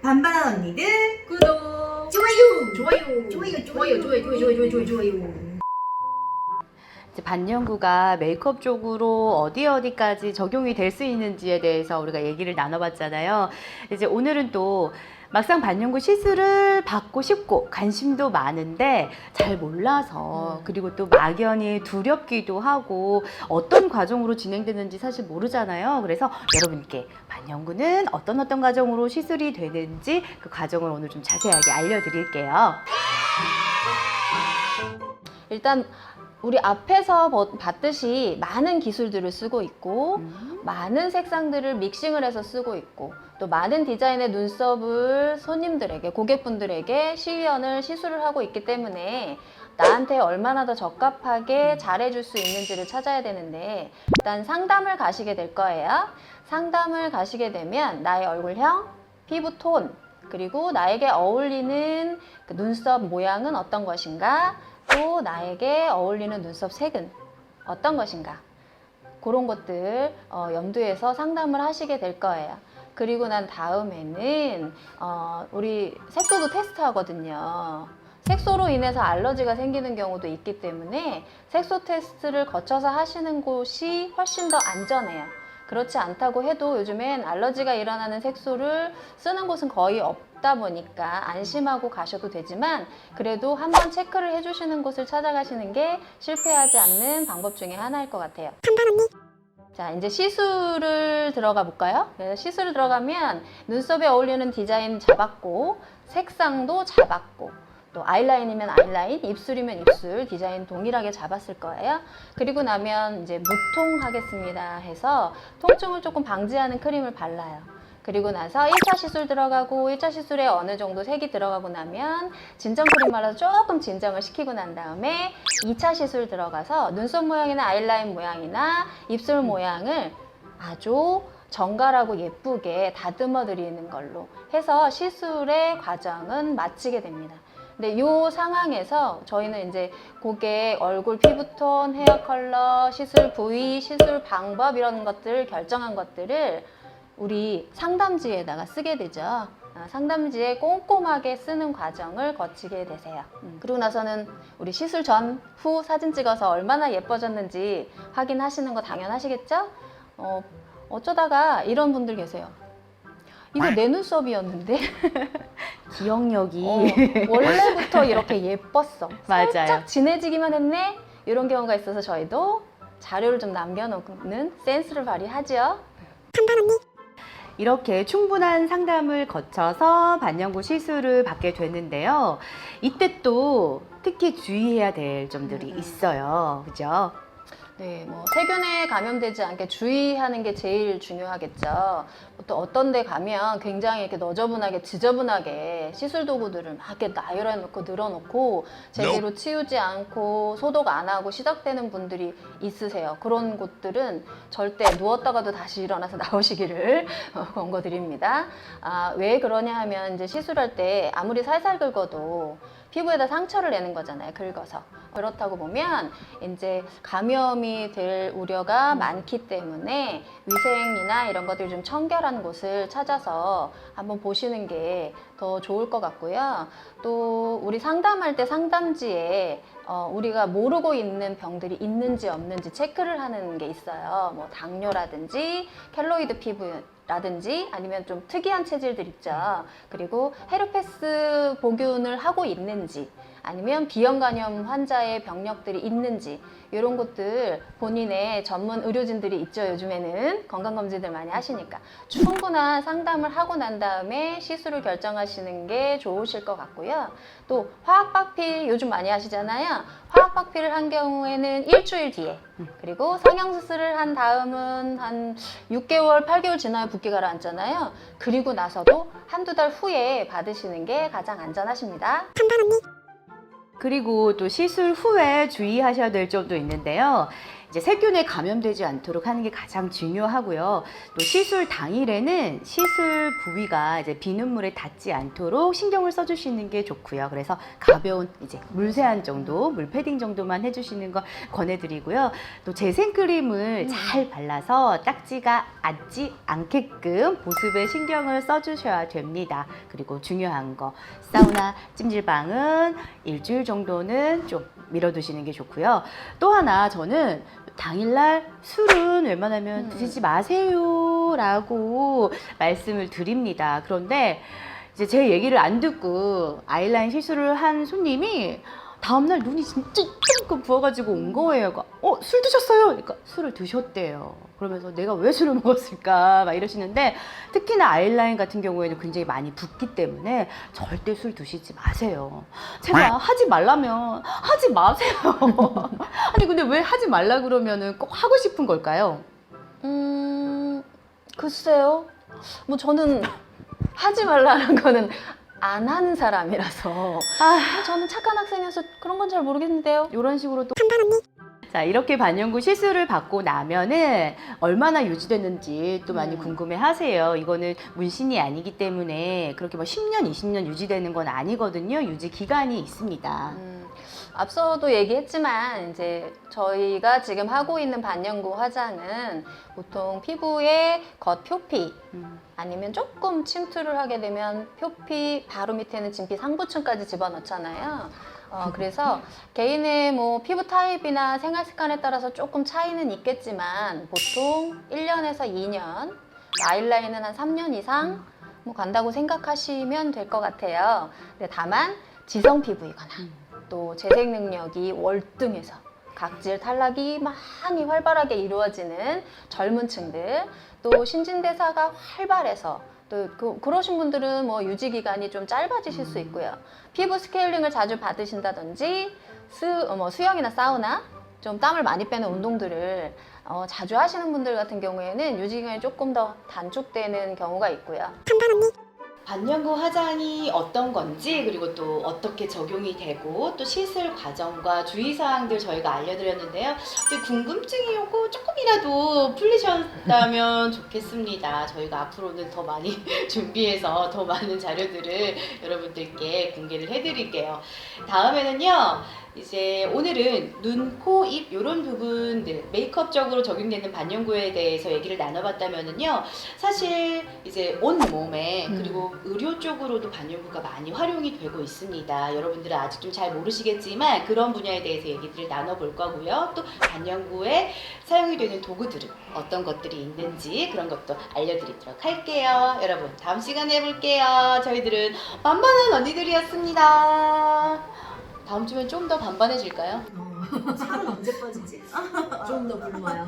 반반한 언니들 구독, 좋아요. 이제 반영구가 메이크업 쪽으로 어디까지 적용이 될 수 있는지에 대해서 우리가 얘기를 나눠봤잖아요. 이제 오늘은 또 막상 반영구 시술을 받고 싶고 관심도 많은데 잘 몰라서, 그리고 또 막연히 두렵기도 하고 어떤 과정으로 진행되는지 사실 모르잖아요. 그래서 여러분께 반영구는 어떤 과정으로 시술이 되는지 그 과정을 오늘 좀 자세하게 알려드릴게요. 일단 우리 앞에서 봤듯이 많은 기술들을 쓰고 있고 많은 색상들을 믹싱을 해서 쓰고 있고 또 많은 디자인의 눈썹을 손님들에게, 고객분들에게 시술을 하고 있기 때문에 나한테 얼마나 더 적합하게 잘해줄 수 있는지를 찾아야 되는데, 일단 상담을 가시게 될 거예요. 상담을 가시게 되면 나의 얼굴형, 피부톤, 그리고 나에게 어울리는 그 눈썹 모양은 어떤 것인가, 또 나에게 어울리는 눈썹 색은 어떤 것인가, 그런 것들 염두에서 상담을 하시게 될 거예요. 그리고 난 다음에는 우리 색소도 테스트 하거든요. 색소로 인해서 알러지가 생기는 경우도 있기 때문에 색소 테스트를 거쳐서 하시는 곳이 훨씬 더 안전해요. 그렇지 않다고 해도 요즘엔 알러지가 일어나는 색소를 쓰는 곳은 거의 없다 보니까 안심하고 가셔도 되지만, 그래도 한번 체크를 해주시는 곳을 찾아가시는 게 실패하지 않는 방법 중에 하나일 것 같아요. 자, 이제 시술을 들어가 볼까요? 그래서 시술을 들어가면 눈썹에 어울리는 디자인 잡았고, 색상도 잡았고, 또 아이라인이면 아이라인, 입술이면 입술 디자인 동일하게 잡았을 거예요. 그리고 나면 이제 무통하겠습니다 해서 통증을 조금 방지하는 크림을 발라요. 그리고 나서 1차 시술 들어가고, 1차 시술에 어느 정도 색이 들어가고 나면 진정 크림 발라서 조금 진정을 시키고 난 다음에 2차 시술 들어가서 눈썹 모양이나 아이라인 모양이나 입술 모양을 아주 정갈하고 예쁘게 다듬어 드리는 걸로 해서 시술의 과정은 마치게 됩니다. 근데 이 상황에서 저희는 이제 고객 얼굴 피부톤, 헤어 컬러, 시술 부위, 시술 방법 이런 것들 결정한 것들을 우리 상담지에다가 쓰게 되죠. 상담지에 꼼꼼하게 쓰는 과정을 거치게 되세요. 그리고 나서는 우리 시술 전, 후 사진 찍어서 얼마나 예뻐졌는지 확인하시는 거 당연하시겠죠? 어쩌다가 이런 분들 계세요. 이거 내 눈썹이었는데 기억력이 원래부터 이렇게 예뻤어. 맞아요. 살짝 진해지기만 했네. 이런 경우가 있어서 저희도 자료를 좀 남겨놓는 센스를 발휘하죠. 이렇게 충분한 상담을 거쳐서 반영구 시술을 받게 되는데요. 이때 또 특히 주의해야 될 점들이 있어요. 그죠? 네, 뭐 세균에 감염되지 않게 주의하는 게 제일 중요하겠죠. 또 어떤 데 가면 굉장히 이렇게 너저분하게 지저분하게 시술 도구들을 막 이렇게 나열해놓고 늘어놓고 제대로 치우지 않고 소독 안 하고 시작되는 분들이 있으세요. 그런 곳들은 절대 누웠다가도 다시 일어나서 나오시기를 권고드립니다. 왜 그러냐 하면 이제 시술할 때 아무리 살살 긁어도 피부에다 상처를 내는 거잖아요. 긁어서. 그렇다고 보면 이제 감염이 될 우려가 많기 때문에 위생이나 이런 것들 좀 청결한 곳을 찾아서 한번 보시는 게 더 좋을 것 같고요. 또 우리 상담할 때 상담지에 우리가 모르고 있는 병들이 있는지 없는지 체크를 하는 게 있어요. 뭐 당뇨라든지 켈로이드 피부라든지 아니면 좀 특이한 체질들 있죠. 그리고 헤르페스 보균을 하고 있는지, 아니면 비형 간염 환자의 병력들이 있는지, 이런 것들 본인의 전문 의료진들이 있죠. 요즘에는 건강검진들 많이 하시니까 충분한 상담을 하고 난 다음에 시술을 결정하시는 게 좋으실 것 같고요. 또 화학박피 요즘 많이 하시잖아요. 화학박피를 한 경우에는 일주일 뒤에, 그리고 성형수술을 한 다음은 한 6개월, 8개월 지나야 붓기 가라앉잖아요. 그리고 나서도 한두 달 후에 받으시는 게 가장 안전하십니다. 그리고 또 시술 후에 주의하셔야 될 점도 있는데요. 이제 세균에 감염되지 않도록 하는 게 가장 중요하고요. 또 시술 당일에는 시술 부위가 이제 비눗물에 닿지 않도록 신경을 써주시는 게 좋고요. 그래서 가벼운 이제 물세안 정도, 물 패딩 정도만 해주시는 거 권해드리고요. 또 재생크림을 잘 발라서 딱지가 앉지 않게끔 보습에 신경을 써주셔야 됩니다. 그리고 중요한 거, 사우나, 찜질방은 일주일 정도는 좀 밀어두시는 게 좋고요. 또 하나 저는 당일날 술은 웬만하면 드시지 마세요 라고 말씀을 드립니다. 그런데 이제 제 얘기를 안 듣고 아이라인 시술을 한 손님이 다음날 눈이 진짜 조금 부어가지고 온 거예요. 술 드셨어요? 그러니까 술을 드셨대요. 그러면서 내가 왜 술을 먹었을까 막 이러시는데, 특히나 아이라인 같은 경우에는 굉장히 많이 붓기 때문에 절대 술 드시지 마세요. 제발 하지 말라면 하지 마세요. 아니 근데 왜 하지 말라 그러면은 꼭 하고 싶은 걸까요? 글쎄요. 뭐 저는 하지 말라는 거는 안 하는 사람이라서 저는 착한 학생이어서 그런 건 잘 모르겠는데요. 이런 식으로 또 자, 이렇게 반영구 시술을 받고 나면은 얼마나 유지되는지 또 많이 궁금해 하세요. 이거는 문신이 아니기 때문에 그렇게 뭐 10년, 20년 유지되는 건 아니거든요. 유지 기간이 있습니다. 앞서도 얘기했지만 이제 저희가 지금 하고 있는 반영구 화장은 보통 피부의 겉 표피 아니면 조금 침투를 하게 되면 표피 바로 밑에는 진피 상부층까지 집어넣잖아요. 그래서 개인의 뭐 피부 타입이나 생활 습관에 따라서 조금 차이는 있겠지만 보통 1년에서 2년, 아이라인은 한 3년 이상 뭐 간다고 생각하시면 될 것 같아요. 근데 다만 지성 피부이거나 또 재생 능력이 월등해서 각질 탈락이 많이 활발하게 이루어지는 젊은 층들, 또 신진대사가 활발해서 또 그러신 분들은 뭐 유지 기간이 좀 짧아지실 수 있고요. 피부 스케일링을 자주 받으신다든지 수영이나 사우나, 좀 땀을 많이 빼는 운동들을 자주 하시는 분들 같은 경우에는 유지 기간이 조금 더 단축되는 경우가 있고요. 반영구 화장이 어떤 건지, 그리고 또 어떻게 적용이 되고, 또 시술 과정과 주의사항들 저희가 알려드렸는데요. 궁금증이 요거 조금이라도 풀리셨다면 좋겠습니다. 저희가 앞으로는 더 많이 준비해서 더 많은 자료들을 여러분들께 공개를 해드릴게요. 다음에는요, 이제 오늘은 눈, 코, 입 이런 부분들 메이크업적으로 적용되는 반영구에 대해서 얘기를 나눠봤다면은요, 사실 이제 온 몸에 그리고 의료 쪽으로도 반영구가 많이 활용이 되고 있습니다. 여러분들은 아직 좀 잘 모르시겠지만 그런 분야에 대해서 얘기들을 나눠볼 거고요. 또 반영구에 사용이 되는 도구들은 어떤 것들이 있는지 그런 것도 알려드리도록 할게요. 여러분 다음 시간에 볼게요. 저희들은 반반한 언니들이었습니다. 다음 주면 좀 더 반반해질까요? 살은 언제 빠지지? 좀 더 굶어요.